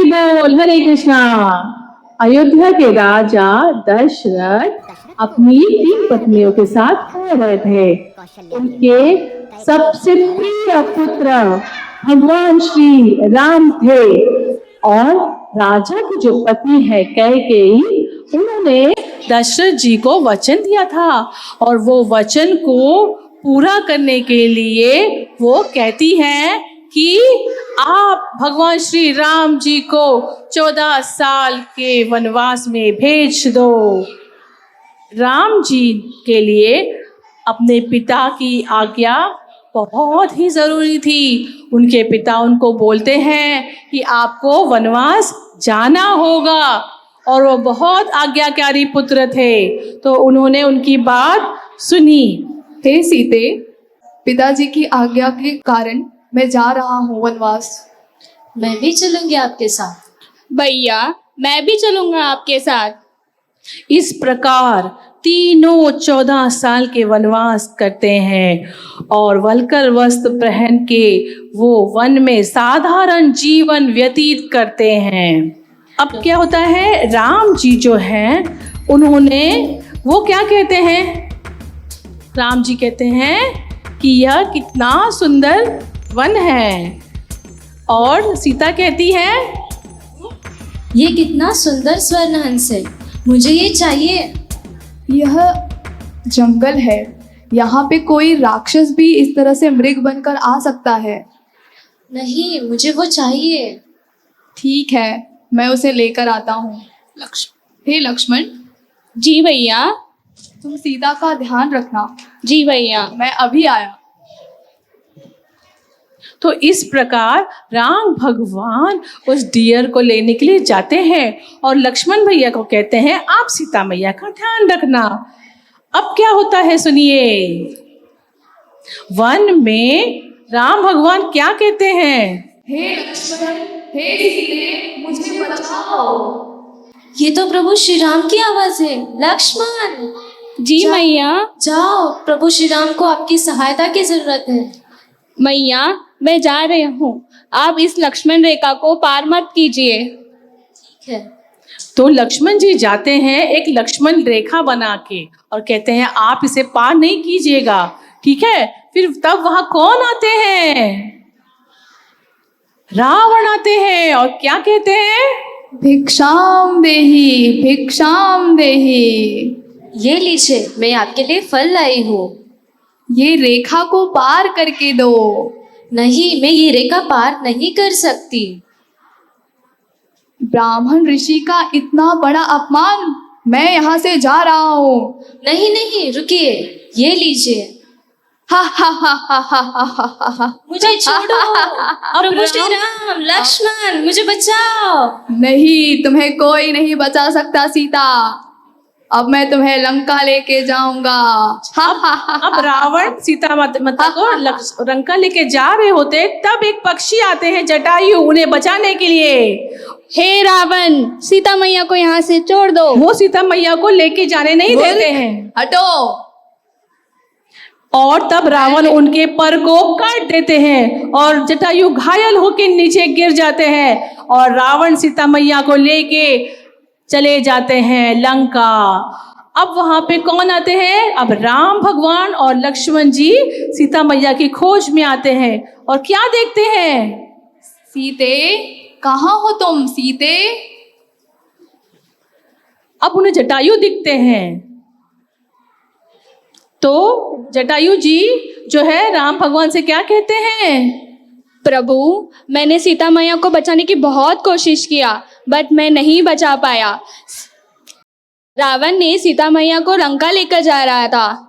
बोल, हरे कृष्णा। अयोध्या के राजा दशरथ अपनी 3 पत्नियों के साथ रह रहे थे। उनके सबसे प्रिय पुत्र भगवान श्री राम थे और राजा की जो पत्नी है कैकेयी, उन्होंने दशरथ जी को वचन दिया था और वो वचन को पूरा करने के लिए वो कहती हैं कि आप भगवान श्री राम जी को 14 साल के वनवास में भेज दो। राम जी के लिए अपने पिता की आज्ञा बहुत ही जरूरी थी। उनके पिता उनको बोलते हैं कि आपको वनवास जाना होगा और वो बहुत आज्ञाकारी पुत्र थे, तो उन्होंने उनकी बात सुनी। हे सीते, पिताजी की आज्ञा के कारण मैं जा रहा हूँ वनवास। मैं भी चलूंगी आपके साथ। भैया मैं भी चलूंगा आपके साथ। इस प्रकार तीनों 14 साल के वनवास करते हैं और वल्कर वस्त्र पहन के वो वन में साधारण जीवन व्यतीत करते हैं। अब क्या होता है, राम जी जो हैं उन्होंने वो क्या कहते हैं, राम जी कहते हैं कि यह कितना सुंदर वन है, और सीता कहती है ये कितना सुंदर स्वर्ण हंस है, मुझे ये चाहिए। यह जंगल है, यहाँ पे कोई राक्षस भी इस तरह से मृग बनकर आ सकता है। नहीं, मुझे वो चाहिए। ठीक है, मैं उसे लेकर आता हूँ। हे लक्ष्मण। जी भैया। तुम सीता का ध्यान रखना। जी भैया। मैं अभी आया। तो इस प्रकार राम भगवान उस डियर को लेने के लिए जाते हैं और लक्ष्मण भैया को कहते हैं आप सीता मैया का ध्यान रखना। अब क्या होता है सुनिए, वन में राम भगवान क्या कहते हैं, हे लक्ष्मण, हे सीते, मुझे बचाओ। ये तो प्रभु श्री राम की आवाज है। लक्ष्मण। जी मैया। जाओ, प्रभु श्री राम को आपकी सहायता की जरूरत है। मैया मैं जा रही हूँ, आप इस लक्ष्मण रेखा को पार मत कीजिए। ठीक है। तो लक्ष्मण जी जाते हैं एक लक्ष्मण रेखा बना के और कहते हैं आप इसे पार नहीं कीजिएगा, ठीक है। फिर तब वहां कौन आते हैं, रावण आते हैं और क्या कहते हैं, भिक्षाम देहि, भिक्षाम देहि। ये लीजिए, मैं आपके लिए फल लाई हूँ। ये रेखा को पार करके दो। नहीं, मैं ये रेखा पार नहीं कर सकती। ब्राह्मण ऋषि का इतना बड़ा अपमान, मैं यहाँ से जा रहा हूँ। नहीं नहीं, रुकिए, ये लीजिए। हा हा हा हा हा हा हा हा। मुझे छोड़ो। प्रभु श्री राम, लक्ष्मण, मुझे बचाओ। नहीं, तुम्हें कोई नहीं बचा सकता सीता। अब मैं तुम्हें लंका लेके जाऊंगा। अब रावण सीता माता को लंका लेके जा रहे होते, तब एक पक्षी आते हैं जटायु उन्हें बचाने के लिए। हे रावण, सीता मैया को यहाँ से छोड़ दो। वो सीता मैया को लेके जाने नहीं देते हैं। हटो। और तब रावण उनके पर को काट देते हैं और जटायु घायल होकर नीचे गिर जाते हैं और रावण सीता मैया को लेके चले जाते हैं लंका। अब वहां पे कौन आते हैं, अब राम भगवान और लक्ष्मण जी सीता मैया की खोज में आते हैं और क्या देखते हैं, सीते कहाँ हो तुम सीते। अब उन्हें जटायु दिखते हैं। तो जटायु जी जो है राम भगवान से क्या कहते हैं, प्रभु मैंने सीता मैया को बचाने की बहुत कोशिश किया, बट मैं नहीं बचा पाया। रावण ने सीता मैया को लंका लेकर जा रहा था।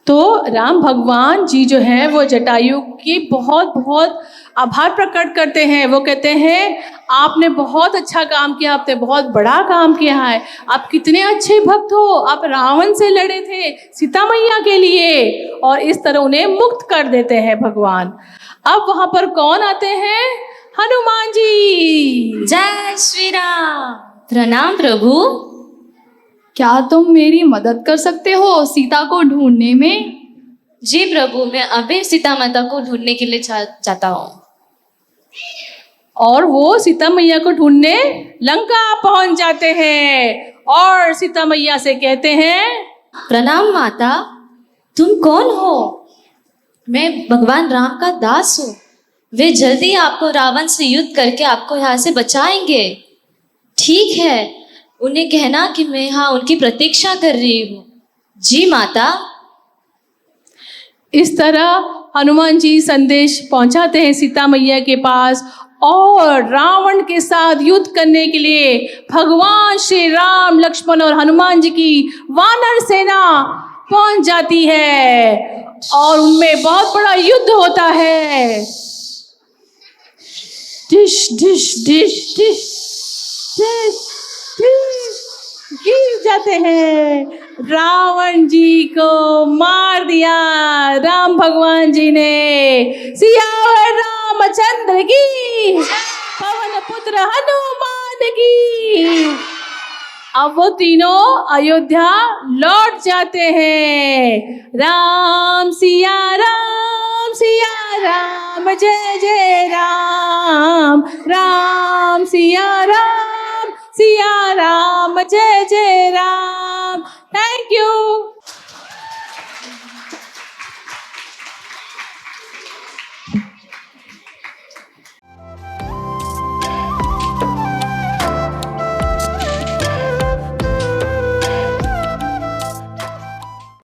तो राम भगवान जी जो है वो जटायु की बहुत बहुत आभार प्रकट करते हैं। वो कहते हैं आपने बहुत अच्छा काम किया, आपने बहुत बड़ा काम किया है, आप कितने अच्छे भक्त हो, आप रावण से लड़े थे सीता मैया के लिए, और इस तरह उन्हें मुक्त कर देते हैं भगवान। अब वहां पर कौन आते हैं, हनुमान जी। जय श्री राम। प्रणाम प्रभु। क्या तुम मेरी मदद कर सकते हो सीता को ढूंढने में। जी प्रभु, मैं अभी सीता माता को ढूंढने के लिए जाता हूँ। और वो सीता मैया को ढूंढने लंका पहुंच जाते हैं और सीता मैया से कहते हैं, प्रणाम माता, तुम कौन हो? मैं भगवान राम का दास हूँ। वे जल्दी आपको रावण से युद्ध करके आपको यहाँ से बचाएंगे। ठीक है, उन्हें कहना कि मैं यहाँ उनकी प्रतीक्षा कर रही हूँ। जी माता। इस तरह हनुमान जी संदेश पहुंचाते हैं सीता मैया के पास और रावण के साथ युद्ध करने के लिए भगवान श्री राम, लक्ष्मण और हनुमान जी की वानर सेना पहुंच जाती है और उनमें बहुत बड़ा युद्ध होता है। Dish dish dish dish dish dish गिर जाते हैं। रावण जी को मार दिया राम भगवान जी ने। सियावर रामचंद्र की, पवन पुत्र हनुमान की। अब वो तीनों अयोध्या लौट जाते हैं। राम सिया राम जय